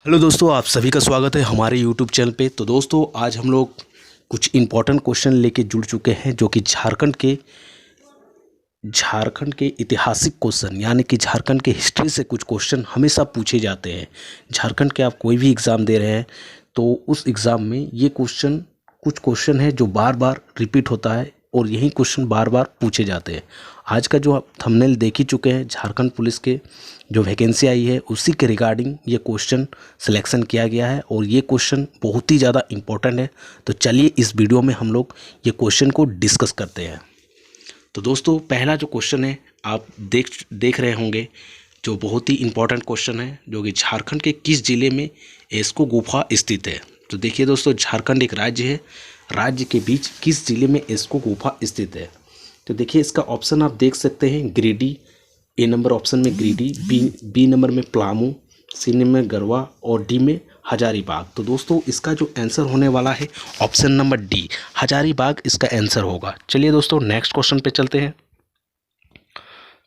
Hello दोस्तों, आप सभी का स्वागत है हमारे यूट्यूब चैनल पे। तो दोस्तों, आज हम लोग कुछ इम्पोर्टेंट क्वेश्चन लेके जुड़ चुके हैं जो कि झारखंड के ऐतिहासिक क्वेश्चन यानी कि झारखंड के हिस्ट्री से कुछ क्वेश्चन हमेशा पूछे जाते हैं। झारखंड के आप कोई भी एग्ज़ाम दे रहे हैं तो उस एग्ज़ाम में ये कुछ क्वेश्चन है जो बार बार रिपीट होता है और यही क्वेश्चन बार बार पूछे जाते हैं। आज का जो आप थंबनेल देख ही चुके हैं, झारखंड पुलिस के जो वैकेंसी आई है उसी के रिगार्डिंग ये क्वेश्चन सिलेक्शन किया गया है और ये क्वेश्चन बहुत ही ज़्यादा इम्पोर्टेंट है। तो चलिए इस वीडियो में हम लोग ये क्वेश्चन को डिस्कस करते हैं। तो दोस्तों, पहला जो क्वेश्चन है आप देख रहे होंगे, जो बहुत ही इम्पोर्टेंट क्वेश्चन है, जो कि झारखंड के किस जिले में एस्को गुफा स्थित है। तो देखिए दोस्तों, झारखंड एक राज्य है, राज्य के बीच किस जिले में एस्को गुफा स्थित है। तो देखिए इसका ऑप्शन आप देख सकते हैं, गिरिडीह, ए नंबर ऑप्शन में गिरिडीह, बी नंबर में पलामू, सी नंबर में गढ़वा और डी में हजारीबाग। तो दोस्तों, इसका जो आंसर होने वाला है ऑप्शन नंबर डी, हजारीबाग इसका आंसर होगा। चलिए दोस्तों, नेक्स्ट क्वेश्चन पे चलते हैं।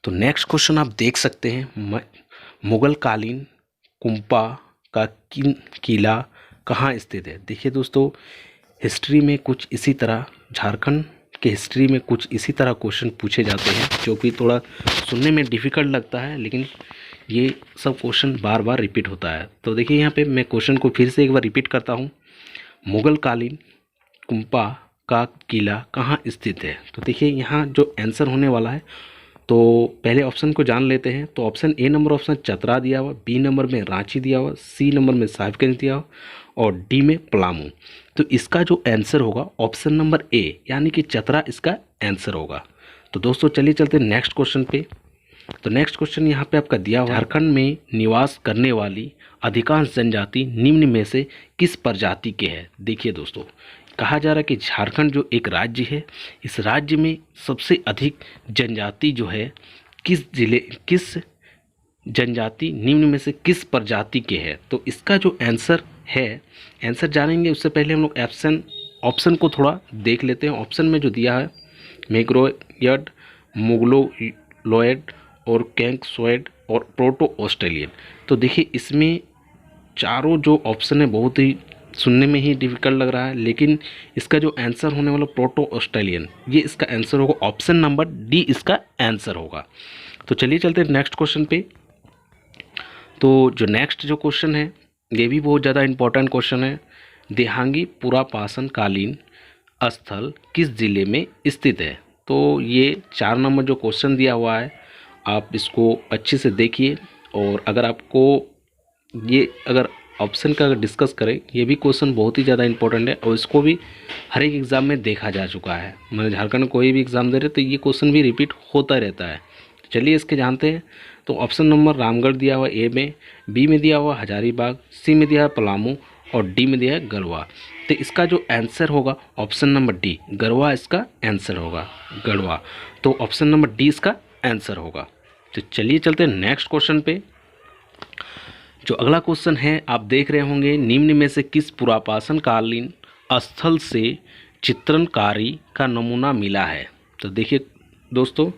तो नेक्स्ट क्वेश्चन आप देख सकते हैं, मुगल कालीन कुंपा का किला कहाँ स्थित है। देखिए दोस्तों, हिस्ट्री में कुछ इसी तरह, झारखंड के हिस्ट्री में कुछ इसी तरह क्वेश्चन पूछे जाते हैं जो कि थोड़ा सुनने में डिफ़िकल्ट लगता है, लेकिन ये सब क्वेश्चन बार बार रिपीट होता है। तो देखिए यहाँ पे मैं क्वेश्चन को फिर से एक बार रिपीट करता हूँ, मुगल कालीन कुंपा का किला कहाँ स्थित है। तो देखिए यहाँ जो आंसर होने वाला है, तो पहले ऑप्शन को जान लेते हैं। तो option A number option Chatra दिया हुआ, बी नंबर में रांची दिया हुआ, सी नंबर में साहिबगंज दिया हुआ और डी में पलामू। तो इसका जो आंसर होगा ऑप्शन नंबर ए यानी कि चतरा इसका आंसर होगा। तो दोस्तों चलिए चलते हैं नेक्स्ट क्वेश्चन पे। तो नेक्स्ट क्वेश्चन यहाँ पे आपका दिया हुआ, झारखंड में निवास करने वाली अधिकांश जनजाति निम्न में से किस प्रजाति के है। देखिए दोस्तों, कहा जा रहा है कि झारखंड जो एक राज्य है, इस राज्य में सबसे अधिक जनजाति जो है किस जनजाति निम्न में से किस प्रजाति के है। तो इसका जो आंसर है, आंसर जानेंगे उससे पहले हम लोग ऑप्शन को थोड़ा देख लेते हैं। ऑप्शन में जो दिया है, मेग्रोयड, मुगलोयड और कैंकसोयड और प्रोटो ऑस्ट्रेलियन। तो देखिए इसमें चारों जो ऑप्शन है बहुत ही सुनने में ही डिफ़िकल्ट लग रहा है, लेकिन इसका जो आंसर होने वाला प्रोटो ऑस्ट्रेलियन, ये इसका आंसर होगा। ऑप्शन नंबर डी इसका आंसर होगा। तो चलिए चलते हैं नेक्स्ट क्वेश्चन पे। तो जो नेक्स्ट जो क्वेश्चन है ये भी बहुत ज़्यादा इम्पोर्टेंट क्वेश्चन है, देहांगी पुरापाषाण कालीन स्थल किस जिले में स्थित है। तो ये 4 नंबर जो क्वेश्चन दिया हुआ है, आप इसको अच्छे से देखिए। और अगर ऑप्शन का अगर डिस्कस करें, ये भी क्वेश्चन बहुत ही ज़्यादा इंपॉर्टेंट है और इसको भी हर एक एग्ज़ाम में देखा जा चुका है। मतलब झारखंड में कोई भी एग्ज़ाम दे रहे तो ये क्वेश्चन भी रिपीट होता रहता है। चलिए इसके जानते हैं। तो ऑप्शन नंबर रामगढ़ दिया हुआ ए में, बी में दिया हुआ हजारीबाग, सी में दिया है पलामू और डी में दिया है गढ़वा। तो इसका जो आंसर होगा ऑप्शन नंबर डी, गढ़वा इसका आंसर होगा, गढ़वा। तो ऑप्शन नंबर डी इसका आंसर होगा। तो चलिए चलते हैं नेक्स्ट क्वेश्चन पे। जो अगला क्वेश्चन है आप देख रहे होंगे, निम्न में से किस पुरापाषाण कालीन स्थल से चित्रणकारी का नमूना मिला है। तो देखिए दोस्तों,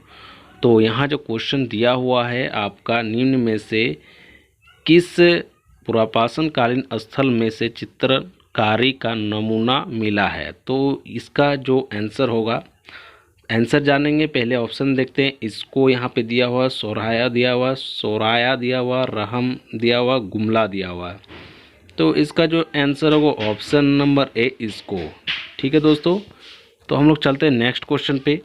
तो यहाँ जो क्वेश्चन दिया हुआ है आपका, निम्न में से किस पुरापाषाण कालीन स्थल में से चित्रकारी का नमूना मिला है। तो इसका जो आंसर होगा, आंसर जानेंगे पहले ऑप्शन देखते हैं। इसको यहाँ पे दिया हुआ सोराया दिया हुआ, रहम दिया हुआ, गुमला दिया हुआ। तो इसका जो आंसर होगा ऑप्शन नंबर ए इसको। ठीक है दोस्तों, तो हम लोग चलते हैं नेक्स्ट क्वेश्चन पे।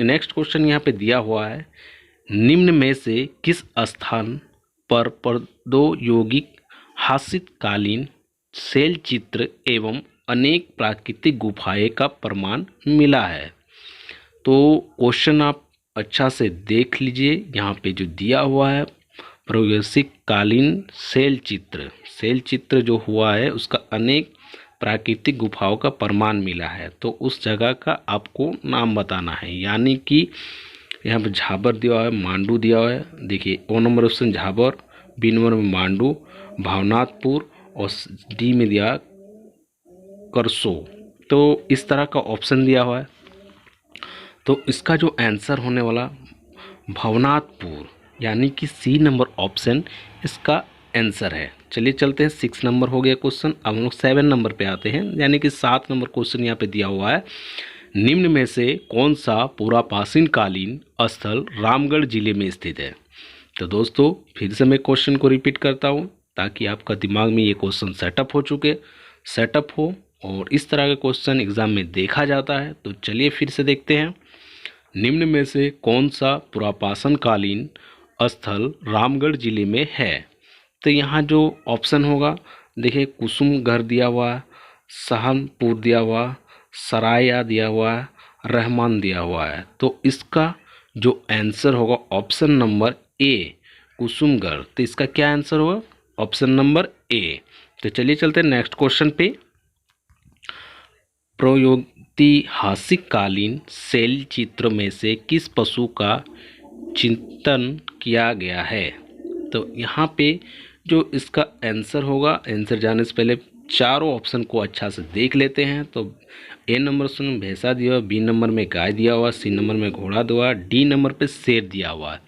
नेक्स्ट क्वेश्चन यहाँ पे दिया हुआ है, निम्न में से किस स्थान पर प्रौद्योगिक हासित कालीन शैल चित्र एवं अनेक प्राकृतिक गुफाएं का प्रमाण मिला है। तो क्वेश्चन आप अच्छा से देख लीजिए, यहाँ पे जो दिया हुआ है प्रौद्योगिक कालीन शैल चित्र जो हुआ है उसका अनेक प्राकृतिक गुफाओं का प्रमाण मिला है। तो उस जगह का आपको नाम बताना है, यानी कि यहाँ पे झाबर दिया हुआ है, मांडू दिया हुआ है। देखिए ओ number option Jhabar, B number में मांडू, भावनाथपुर और डी में दिया करसो। तो इस तरह का ऑप्शन दिया हुआ है। तो इसका जो आंसर होने वाला भवनाथपुर यानी कि सी नंबर ऑप्शन इसका आंसर है। चलिए चलते हैं, 6 नंबर हो गया क्वेश्चन। अब हम लोग 7 नंबर पे आते हैं, यानी कि 7 नंबर क्वेश्चन यहाँ पे दिया हुआ है। निम्न में से कौन सा पुरापाषाण कालीन स्थल रामगढ़ जिले में स्थित है? तो दोस्तों फिर से मैं क्वेश्चन को रिपीट करता हूँ ताकि आपका दिमाग में ये क्वेश्चन सेटअप हो और इस तरह के क्वेश्चन एग्जाम में देखा जाता है। तो चलिए फिर से देखते हैं। निम्न में से कौन सा पुरापाषाण कालीन स्थल रामगढ़ जिले में है? तो यहाँ जो ऑप्शन होगा, देखिए कुसुमगढ़ दिया हुआ है, सहारनपुर दिया हुआ, सराया दिया हुआ है, रहमान दिया हुआ है। तो इसका जो आंसर होगा ऑप्शन नंबर ए कुसुमगढ़। तो इसका क्या आंसर होगा? ऑप्शन नंबर ए। तो चलिए चलते हैं नेक्स्ट क्वेश्चन पे। प्रागैतिहासिक कालीन शैल चित्र में से किस पशु का चिंतन किया गया है? तो यहाँ पे जो इसका आंसर होगा, आंसर जाने से पहले चारों ऑप्शन को अच्छा से देख लेते हैं। तो ए नंबर ऑप्शन भैंसा दिया हुआ, बी नंबर में गाय दिया हुआ, सी नंबर में घोड़ा दिया हुआ, डी नंबर पे शेर दिया हुआ है।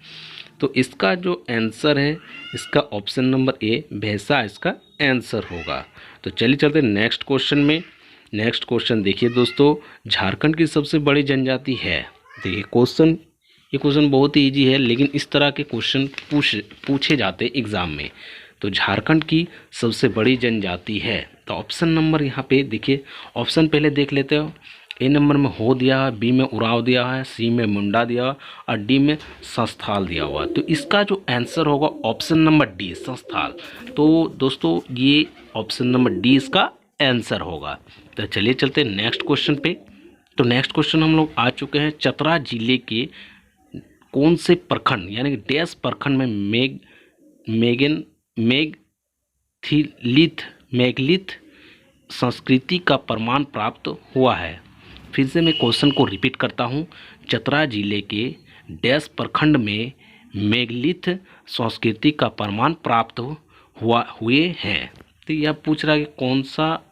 तो इसका जो आंसर है, इसका ऑप्शन नंबर ए भैंसा इसका आंसर होगा। तो चलिए चलते हैं नेक्स्ट क्वेश्चन में। नेक्स्ट क्वेश्चन देखिए दोस्तों, झारखंड की सबसे बड़ी जनजाति है। देखिए ये क्वेश्चन बहुत ही ईजी है, लेकिन इस तरह के क्वेश्चन पूछे जाते एग्जाम में। तो झारखंड की सबसे बड़ी जनजाति है, तो ऑप्शन नंबर यहाँ पे देखिए, ऑप्शन पहले देख लेते हो। ए नंबर में हो दिया है, बी में उराव दिया है, सी में मुंडा दिया है और डी में संस्थाल दिया हुआ है। तो इसका जो आंसर होगा ऑप्शन नंबर डी संस्थाल। तो दोस्तों ये ऑप्शन नंबर डी इसका आंसर होगा। तो चलिए चलते हैं नेक्स्ट क्वेश्चन पे। तो नेक्स्ट क्वेश्चन हम लोग आ चुके हैं, चतरा जिले के कौन से प्रखंड यानी कि डैश प्रखंड में मेगलिथ संस्कृति का प्रमाण प्राप्त हुआ है? फिर से मैं क्वेश्चन को रिपीट करता हूँ। चतरा जिले के डैश प्रखंड में मेगलिथ संस्कृति का प्रमाण प्राप्त हुए हैं। तो यह पूछ रहा है कि कौन सा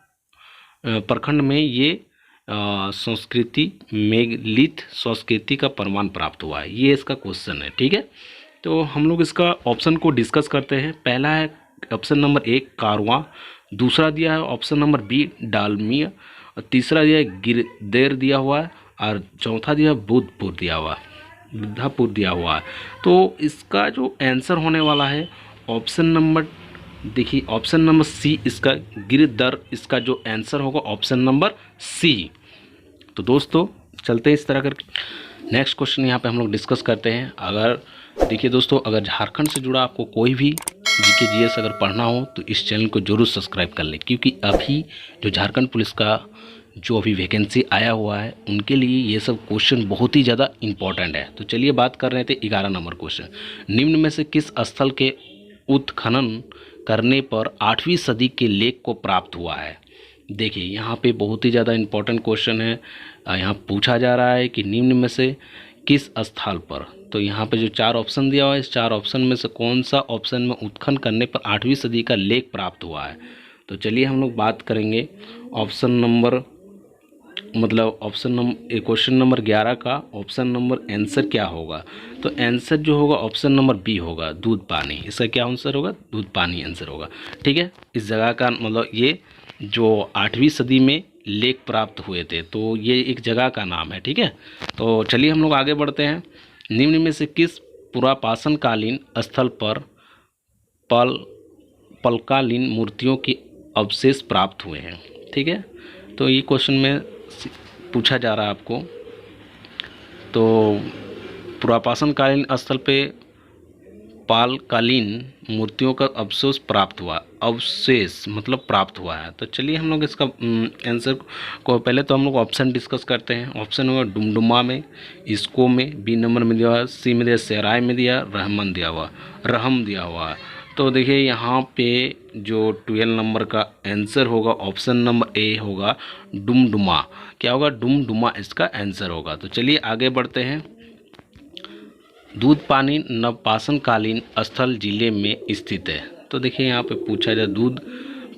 प्रखंड में ये संस्कृति मेगलिथ संस्कृति का प्रमाण प्राप्त हुआ है, ये इसका क्वेश्चन है। ठीक है, तो हम लोग इसका ऑप्शन को डिस्कस करते हैं। पहला है ऑप्शन नंबर ए कारवां, दूसरा दिया है ऑप्शन नंबर बी डालमिया, और तीसरा दिया है गिरदेर दिया हुआ है, और चौथा दिया है बुद्धापुर दिया हुआ है। तो इसका जो आंसर होने वाला है ऑप्शन नंबर, देखिए ऑप्शन नंबर सी इसका गिरदर, इसका जो आंसर होगा ऑप्शन नंबर सी। तो दोस्तों चलते हैं इस तरह करके नेक्स्ट क्वेश्चन यहाँ पे हम लोग डिस्कस करते हैं। अगर देखिए दोस्तों, अगर झारखंड से जुड़ा आपको कोई भी जीके जीएस अगर पढ़ना हो तो इस चैनल को जरूर सब्सक्राइब कर लें, क्योंकि अभी जो झारखंड पुलिस का जो अभी वैकेंसी आया हुआ है उनके लिए ये सब क्वेश्चन बहुत ही ज़्यादा इंपॉर्टेंट है। तो चलिए बात कर रहे थे 11 नंबर क्वेश्चन। निम्न में से किस स्थल के उत्खनन करने पर 8वीं सदी के लेख को प्राप्त हुआ है? देखिए यहाँ पे बहुत ही ज़्यादा इंपॉर्टेंट क्वेश्चन है। यहाँ पूछा जा रहा है कि निम्न में से किस स्थल पर, तो यहाँ पे जो 4 ऑप्शन दिया हुआ है, इस 4 ऑप्शन में से कौन सा ऑप्शन में उत्खनन करने पर 8वीं सदी का लेख प्राप्त हुआ है? तो चलिए हम लोग बात करेंगे ऑप्शन नंबर, मतलब क्वेश्चन नंबर 11 का ऑप्शन नंबर आंसर क्या होगा? तो आंसर जो होगा ऑप्शन नंबर बी होगा, दूध पानी। इसका क्या आंसर होगा? दूध पानी आंसर होगा। ठीक है, इस जगह का मतलब ये जो 8वीं सदी में लेख प्राप्त हुए थे, तो ये एक जगह का नाम है। ठीक है, तो चलिए हम लोग आगे बढ़ते हैं। निम्न में से किस पुरापाषाण कालीन स्थल पर पलकालीन मूर्तियों के अवशेष प्राप्त हुए हैं? ठीक है, तो ये क्वेश्चन में पूछा जा रहा है आपको। तो पुरापाषाण कालीन स्थल पे पालकालीन मूर्तियों का अवशेष प्राप्त हुआ है। तो चलिए हम लोग इसका आंसर को पहले तो हम लोग ऑप्शन डिस्कस करते हैं। ऑप्शन होगा डुमडुमा में, इसको में, बी नंबर में दिया हुआ, सी में दिया, सेराय में दिया, रहम दिया हुआ। तो देखिए यहाँ पे जो 12 नंबर का आंसर होगा ऑप्शन नंबर ए होगा डुमडुमा। क्या होगा? डुमडुमा इसका आंसर होगा। तो चलिए आगे बढ़ते हैं। दूध पानी नवपाषाण कालीन स्थल जिले में स्थित है। तो देखिए यहाँ पे पूछा जाए दूध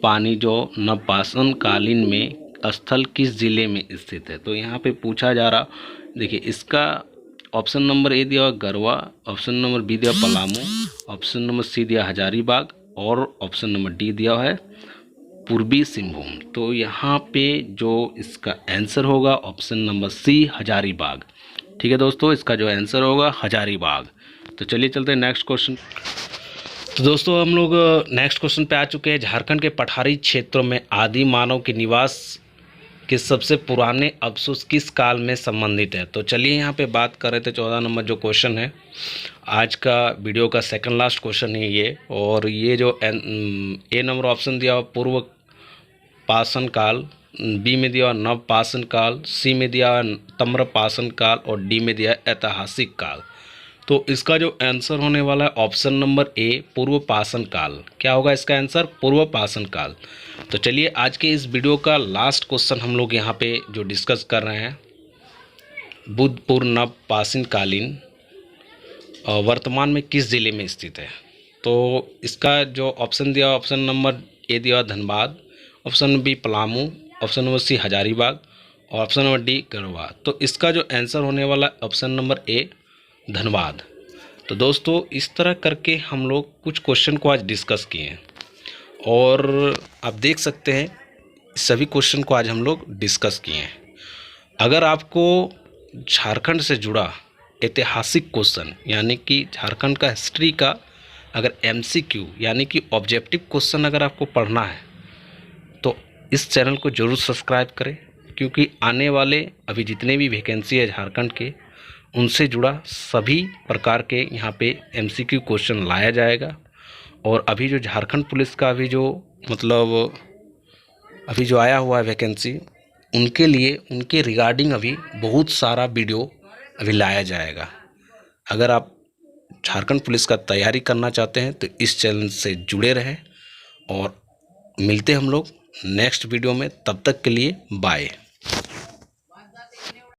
पानी जो नवपाषाण कालीन में स्थल किस जिले में स्थित है? तो यहाँ पे पूछा जा रहा, देखिए इसका ऑप्शन नंबर ए दिया गरवा, ऑप्शन नंबर बी दिया पलामू, ऑप्शन नंबर सी दिया हजारीबाग, और ऑप्शन नंबर डी दिया है पूर्वी सिंहभूम। तो यहाँ पे जो इसका आंसर होगा ऑप्शन नंबर सी हजारीबाग। ठीक है दोस्तों, इसका जो आंसर होगा हजारीबाग। तो चलिए चलते हैं नेक्स्ट क्वेश्चन। तो दोस्तों हम लोग नेक्स्ट क्वेश्चन पे आ चुके हैं। झारखंड के पठारी क्षेत्रों में आदि मानव के निवास के सबसे पुराने अवशेष किस काल में संबंधित है। तो चलिए यहाँ पे बात कर रहे थे 14 नंबर जो क्वेश्चन है आज का वीडियो का सेकंड लास्ट क्वेश्चन है ये। और ये जो ए नंबर ऑप्शन दिया हुआ पूर्व पाषाण काल, बी में दिया नव पाषाण काल, सी में दिया तम्र पाषाण काल और डी में दिया ऐतिहासिक काल। तो इसका जो आंसर होने वाला है ऑप्शन नंबर ए पूर्व पाषाण काल। क्या होगा इसका आंसर? पूर्व पाषाण काल। तो चलिए आज के इस वीडियो का लास्ट क्वेश्चन हम लोग यहाँ पे जो डिस्कस कर रहे हैं, बुद्धपुर नव पाषाण कालीन वर्तमान में किस जिले में स्थित है। तो इसका जो ऑप्शन दिया ऑप्शन नंबर ए दिया Dhanbad, option B Palamu, option number C Hazaribagh और ऑप्शन नंबर डी गढ़वा। तो इसका जो आंसर होने वाला ऑप्शन नंबर ए धनबाद। तो दोस्तों इस तरह करके हम लोग कुछ क्वेश्चन को आज डिस्कस किए हैं और आप देख सकते हैं सभी क्वेश्चन को आज हम लोग डिस्कस किए हैं। अगर आपको झारखंड से जुड़ा ऐतिहासिक क्वेश्चन यानी कि झारखंड का हिस्ट्री का अगर MCQ यानी कि ऑब्जेक्टिव क्वेश्चन अगर आपको पढ़ना है तो इस चैनल को ज़रूर सब्सक्राइब करें, क्योंकि आने वाले अभी जितने भी वैकेंसी है झारखंड के उनसे जुड़ा सभी प्रकार के यहाँ पे MCQ क्वेश्चन लाया जाएगा। और अभी जो झारखंड पुलिस का अभी जो अभी जो आया हुआ है वैकेंसी, उनके लिए उनके रिगार्डिंग अभी बहुत सारा वीडियो अभी लाया जाएगा। अगर आप झारखंड पुलिस का तैयारी करना चाहते हैं तो इस चैनल से जुड़े रहें और मिलते हम लोग नेक्स्ट वीडियो में। तब तक के लिए बाय।